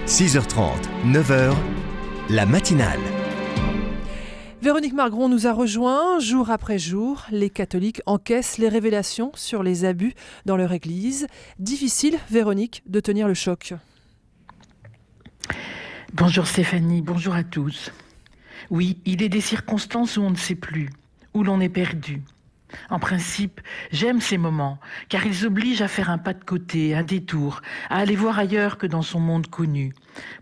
6h30, 9h, la matinale. Véronique Margron nous a rejoint. Jour après jour, les catholiques encaissent les révélations sur les abus dans leur église. Difficile, Véronique, de tenir le choc. Bonjour Stéphanie, bonjour à tous. Oui, il est des circonstances où on ne sait plus, où l'on est perdu. En principe, j'aime ces moments, car ils obligent à faire un pas de côté, un détour, à aller voir ailleurs que dans son monde connu,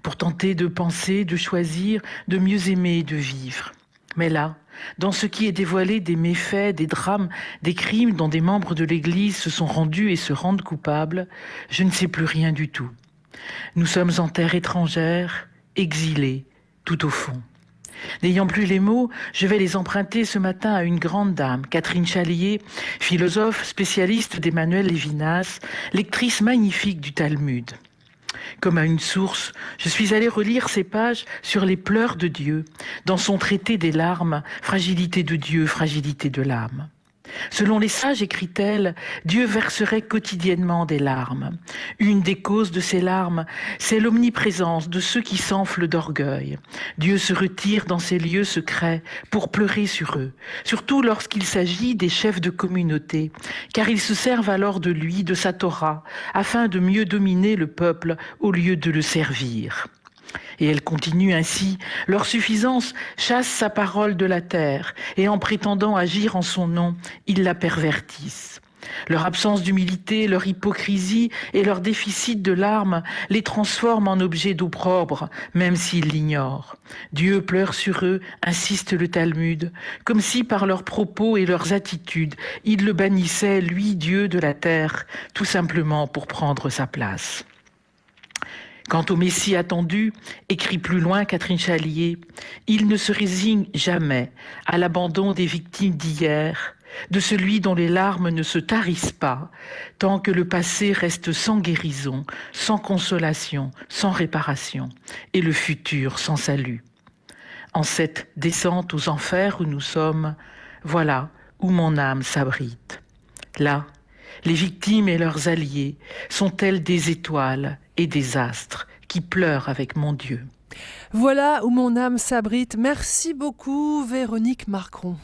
pour tenter de penser, de choisir, de mieux aimer et de vivre. Mais là, dans ce qui est dévoilé des méfaits, des drames, des crimes dont des membres de l'Église se sont rendus et se rendent coupables, je ne sais plus rien du tout. Nous sommes en terre étrangère, exilés, tout au fond. N'ayant plus les mots, je vais les emprunter ce matin à une grande dame, Catherine Chalier, philosophe spécialiste d'Emmanuel Lévinas, lectrice magnifique du Talmud. Comme à une source, je suis allée relire ces pages sur les pleurs de Dieu, dans son traité des larmes, fragilité de Dieu, fragilité de l'âme. Selon les sages, écrit-elle, Dieu verserait quotidiennement des larmes. Une des causes de ces larmes, c'est l'omniprésence de ceux qui s'enflent d'orgueil. Dieu se retire dans ces lieux secrets pour pleurer sur eux, surtout lorsqu'il s'agit des chefs de communauté, car ils se servent alors de lui, de sa Torah, afin de mieux dominer le peuple au lieu de le servir. Et elle continue ainsi, leur suffisance chasse sa parole de la terre, et en prétendant agir en son nom, ils la pervertissent. Leur absence d'humilité, leur hypocrisie et leur déficit de larmes les transforment en objets d'opprobre, même s'ils l'ignorent. Dieu pleure sur eux, insiste le Talmud, comme si par leurs propos et leurs attitudes, il le bannissait, lui, Dieu de la terre, tout simplement pour prendre sa place. Quant au Messie attendu, écrit plus loin Catherine Chalier, il ne se résigne jamais à l'abandon des victimes d'hier, de celui dont les larmes ne se tarissent pas, tant que le passé reste sans guérison, sans consolation, sans réparation, et le futur sans salut. En cette descente aux enfers où nous sommes, voilà où mon âme s'abrite. Là, les victimes et leurs alliés sont-elles des étoiles et des astres qui pleurent avec mon Dieu. Voilà où mon âme s'abrite. Merci beaucoup, Véronique Margron.